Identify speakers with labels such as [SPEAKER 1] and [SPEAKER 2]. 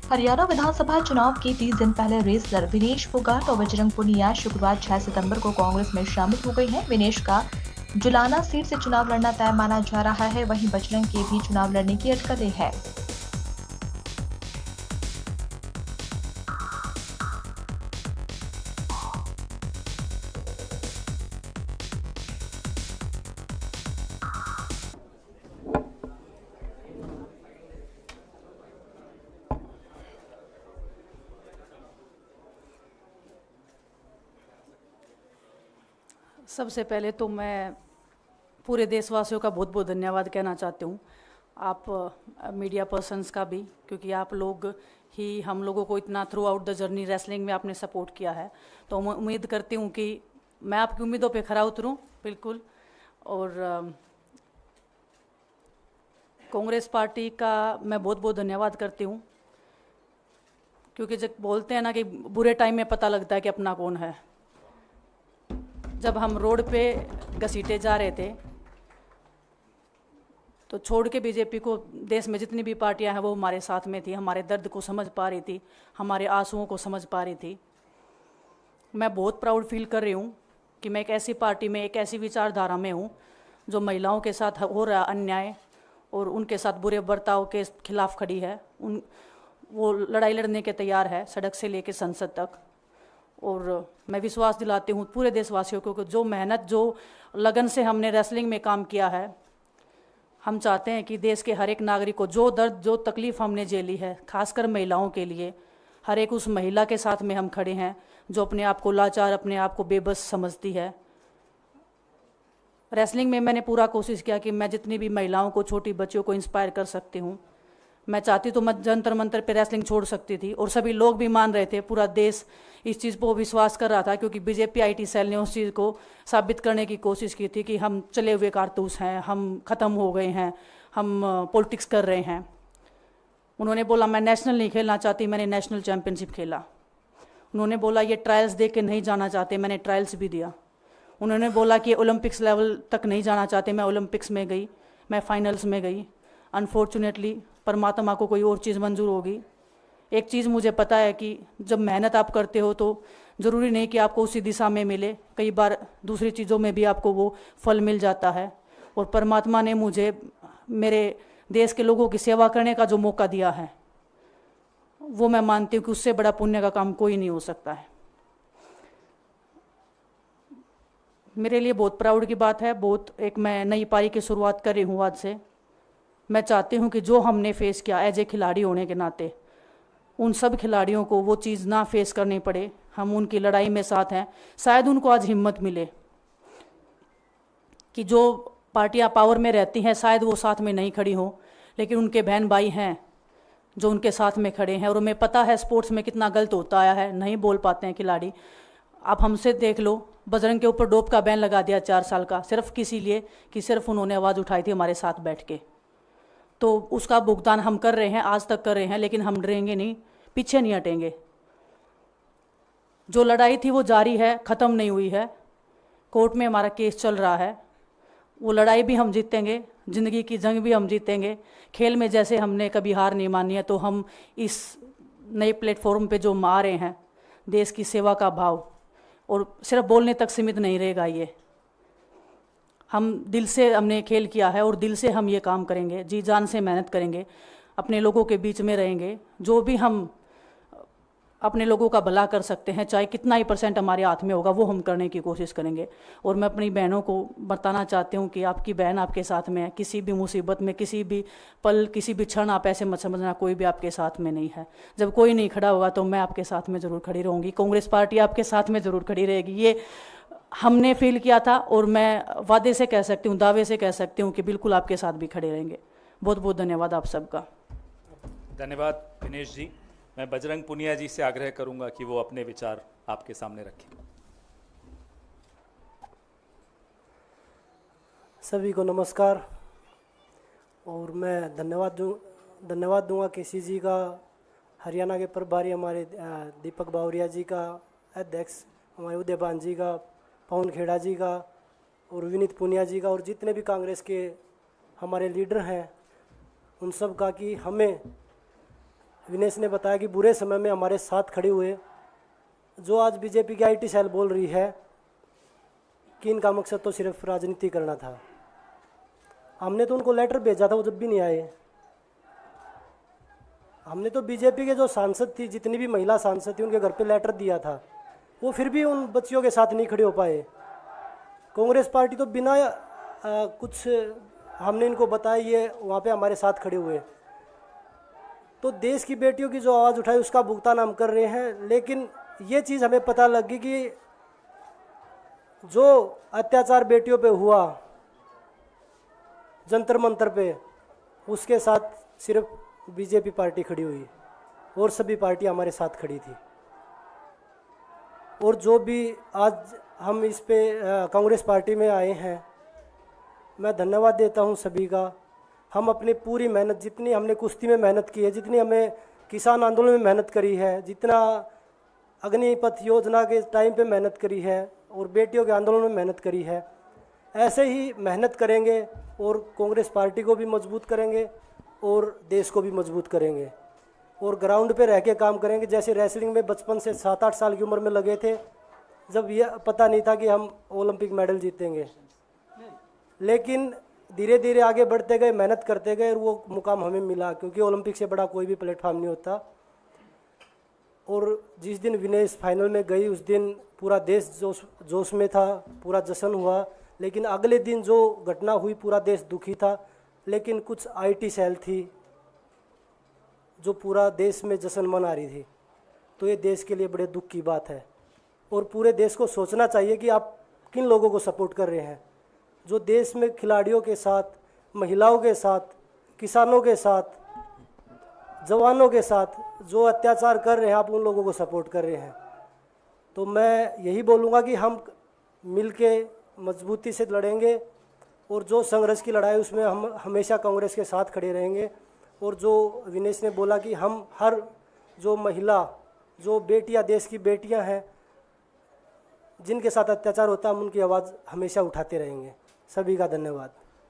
[SPEAKER 1] हरियाणा विधानसभा चुनाव के 30 दिन पहले रेसलर विनेश फोगाट और बजरंग पुनिया शुक्रवार 6 सितंबर को कांग्रेस में शामिल हो गई हैं। विनेश का जुलाना सीट से चुनाव लड़ना तय माना जा रहा है, वहीं बजरंग के भी चुनाव लड़ने की अटकलें हैं।
[SPEAKER 2] सबसे पहले तो मैं पूरे देशवासियों का बहुत बहुत धन्यवाद कहना चाहती हूँ, आप मीडिया पर्सन्स का भी, क्योंकि आप लोग ही हम लोगों को इतना through out the journey wrestling में आपने सपोर्ट किया है। तो मैं उम्मीद करती हूँ कि मैं आपकी उम्मीदों पे खरा उतरूँ बिल्कुल। और कांग्रेस पार्टी का मैं बहुत बहुत धन्यवाद करती हूँ, क्योंकि जब बोलते हैं ना कि बुरे टाइम में पता लगता है कि अपना कौन है। जब हम रोड पे घसीटे जा रहे थे तो छोड़ के बीजेपी को देश में जितनी भी पार्टियां हैं वो हमारे साथ में थी, हमारे दर्द को समझ पा रही थी, हमारे आंसुओं को समझ पा रही थी। मैं बहुत प्राउड फील कर रही हूँ कि मैं एक ऐसी पार्टी में, एक ऐसी विचारधारा में हूँ जो महिलाओं के साथ हो रहा अन्याय और उनके साथ बुरे बर्ताव के खिलाफ खड़ी है। वो लड़ाई लड़ने के तैयार है, सड़क से लेकर संसद तक। और मैं विश्वास दिलाती हूँ पूरे देशवासियों को कि जो मेहनत, जो लगन से हमने रेसलिंग में काम किया है, हम चाहते हैं कि देश के हर एक नागरिक को जो दर्द, जो तकलीफ़ हमने झेली है, खासकर महिलाओं के लिए, हर एक उस महिला के साथ में हम खड़े हैं जो अपने आप को लाचार, अपने आप को बेबस समझती है। रेसलिंग में मैंने पूरा कोशिश किया कि मैं जितनी भी महिलाओं को, छोटी बच्चियों को इंस्पायर कर सकती हूँ। मैं चाहती तो मैं जंतर मंतर पे रेसलिंग छोड़ सकती थी, और सभी लोग भी मान रहे थे, पूरा देश इस चीज़ पर विश्वास कर रहा था, क्योंकि बीजेपी आईटी सेल ने उस चीज़ को साबित करने की कोशिश की थी कि हम चले हुए कारतूस हैं, हम ख़त्म हो गए हैं, हम पॉलिटिक्स कर रहे हैं। उन्होंने बोला मैं नेशनल नहीं खेलना चाहती, मैंने नेशनल चैम्पियनशिप खेला। उन्होंने बोला ये ट्रायल्स दे के नहीं जाना चाहते, मैंने ट्रायल्स भी दिया। उन्होंने बोला कि ओलंपिक्स लेवल तक नहीं जाना चाहते, मैं ओलंपिक्स में गई, मैं फाइनल्स में गई। अनफॉर्चुनेटली परमात्मा को कोई और चीज़ मंजूर होगी। एक चीज़ मुझे पता है कि जब मेहनत आप करते हो तो ज़रूरी नहीं कि आपको उसी दिशा में मिले, कई बार दूसरी चीज़ों में भी आपको वो फल मिल जाता है। और परमात्मा ने मुझे मेरे देश के लोगों की सेवा करने का जो मौका दिया है, वो मैं मानती हूँ कि उससे बड़ा पुण्य का काम कोई नहीं हो सकता है। मेरे लिए बहुत प्राउड की बात है, बहुत एक मैं नई पारी की शुरुआत कर रही हूँ आज से। मैं चाहती हूँ कि जो हमने फेस किया एज ए खिलाड़ी होने के नाते, उन सब खिलाड़ियों को वो चीज़ ना फेस करनी पड़े। हम उनकी लड़ाई में साथ हैं। शायद उनको आज हिम्मत मिले कि जो पार्टियां पावर में रहती हैं शायद वो साथ में नहीं खड़ी हों, लेकिन उनके बहन भाई हैं जो उनके साथ में खड़े हैं। और हमें पता है स्पोर्ट्स में कितना गलत होता आया है, नहीं बोल पाते हैं खिलाड़ी। आप हमसे देख लो, बजरंग के ऊपर डोप का बैन लगा दिया 4 साल का, सिर्फ किसी लिए कि सिर्फ उन्होंने आवाज़ उठाई थी हमारे साथ बैठ के। तो उसका भुगतान हम कर रहे हैं, आज तक कर रहे हैं, लेकिन हम डरेंगे नहीं, पीछे नहीं हटेंगे। जो लड़ाई थी वो जारी है, ख़त्म नहीं हुई है। कोर्ट में हमारा केस चल रहा है, वो लड़ाई भी हम जीतेंगे, ज़िंदगी की जंग भी हम जीतेंगे। खेल में जैसे हमने कभी हार नहीं मानी है, तो हम इस नए प्लेटफॉर्म पे जो आ रहे हैं, देश की सेवा का भाव, और सिर्फ बोलने तक सीमित नहीं रहेगा ये। हम दिल से हमने खेल किया है और दिल से हम ये काम करेंगे, जी जान से मेहनत करेंगे, अपने लोगों के बीच में रहेंगे। जो भी हम अपने लोगों का भला कर सकते हैं, चाहे कितना ही % हमारे हाथ में होगा, वो हम करने की कोशिश करेंगे। और मैं अपनी बहनों को बताना चाहती हूँ कि आपकी बहन आपके साथ में है। किसी भी मुसीबत में, किसी भी पल, किसी भी क्षण आप ऐसे मत समझना कोई भी आपके साथ में नहीं है। जब कोई नहीं खड़ा होगा तो मैं आपके साथ में ज़रूर खड़ी रहूँगी, कांग्रेस पार्टी आपके साथ में ज़रूर खड़ी रहेगी। ये हमने फील किया था, और मैं वादे से कह सकती हूँ, दावे से कह सकती हूँ कि बिल्कुल आपके साथ भी खड़े रहेंगे। बहुत बहुत धन्यवाद आप सबका।
[SPEAKER 3] धन्यवाद दिनेश जी। मैं बजरंग पुनिया जी से आग्रह करूंगा कि वो अपने विचार आपके सामने रखें।
[SPEAKER 4] सभी को नमस्कार। और मैं धन्यवाद दूंगा केसी जी का, हरियाणा के प्रभारी हमारे दीपक बावरिया जी का, अध्यक्ष हमारे उदयपान जी का, पवन खेड़ा जी का, और विनीत पुनिया जी का, और जितने भी कांग्रेस के हमारे लीडर हैं उन सब का, कि हमें विनेश ने बताया कि बुरे समय में हमारे साथ खड़े हुए। जो आज बीजेपी की आईटी सेल बोल रही है कि इनका मकसद तो सिर्फ राजनीति करना था, हमने तो उनको लेटर भेजा था, वो जब भी नहीं आए। हमने तो बीजेपी के जो सांसद थी, जितनी भी महिला सांसद थी, उनके घर पे लेटर दिया था, वो फिर भी उन बच्चियों के साथ नहीं खड़े हो पाए। कांग्रेस पार्टी तो बिना कुछ हमने इनको बताया ये वहाँ पे हमारे साथ खड़े हुए। तो देश की बेटियों की जो आवाज़ उठाई उसका भुगतान हम कर रहे हैं। लेकिन ये चीज़ हमें पता लगी कि जो अत्याचार बेटियों पे हुआ जंतर मंतर पे, उसके साथ सिर्फ बीजेपी पार्टी खड़ी हुई और सभी पार्टी हमारे साथ खड़ी थी। और जो भी आज हम इस पे कांग्रेस पार्टी में आए हैं, मैं धन्यवाद देता हूं सभी का। हम अपनी पूरी मेहनत, जितनी हमने कुश्ती में मेहनत की है, जितनी हमें किसान आंदोलन में मेहनत करी है, जितना अग्निपथ योजना के टाइम पे मेहनत करी है और बेटियों के आंदोलन में मेहनत करी है, ऐसे ही मेहनत करेंगे और कांग्रेस पार्टी को भी मजबूत करेंगे और देश को भी मजबूत करेंगे और ग्राउंड पे रह के काम करेंगे। जैसे रेसलिंग में बचपन से 7-8 साल की उम्र में लगे थे, जब ये पता नहीं था कि हम ओलंपिक मेडल जीतेंगे, लेकिन धीरे धीरे आगे बढ़ते गए, मेहनत करते गए और वो मुकाम हमें मिला, क्योंकि ओलंपिक से बड़ा कोई भी प्लेटफॉर्म नहीं होता। और जिस दिन विनेश फाइनल में गई, उस दिन पूरा देश जोश में था, पूरा जश्न हुआ। लेकिन अगले दिन जो घटना हुई, पूरा देश दुखी था। लेकिन कुछ आईटी सेल थी जो पूरा देश में जश्न मना रही थी। तो ये देश के लिए बड़े दुख की बात है और पूरे देश को सोचना चाहिए कि आप किन लोगों को सपोर्ट कर रहे हैं। जो देश में खिलाड़ियों के साथ, महिलाओं के साथ, किसानों के साथ, जवानों के साथ जो अत्याचार कर रहे हैं, आप उन लोगों को सपोर्ट कर रहे हैं। तो मैं यही बोलूँगा कि हम मिलके मजबूती से लड़ेंगे और जो संघर्ष की लड़ाई उसमें हम हमेशा कांग्रेस के साथ खड़े रहेंगे। और जो विनेश ने बोला कि हम हर जो महिला, जो बेटियां, देश की बेटियां हैं जिनके साथ अत्याचार होता है, हम उनकी आवाज़ हमेशा उठाते रहेंगे। सभी का धन्यवाद।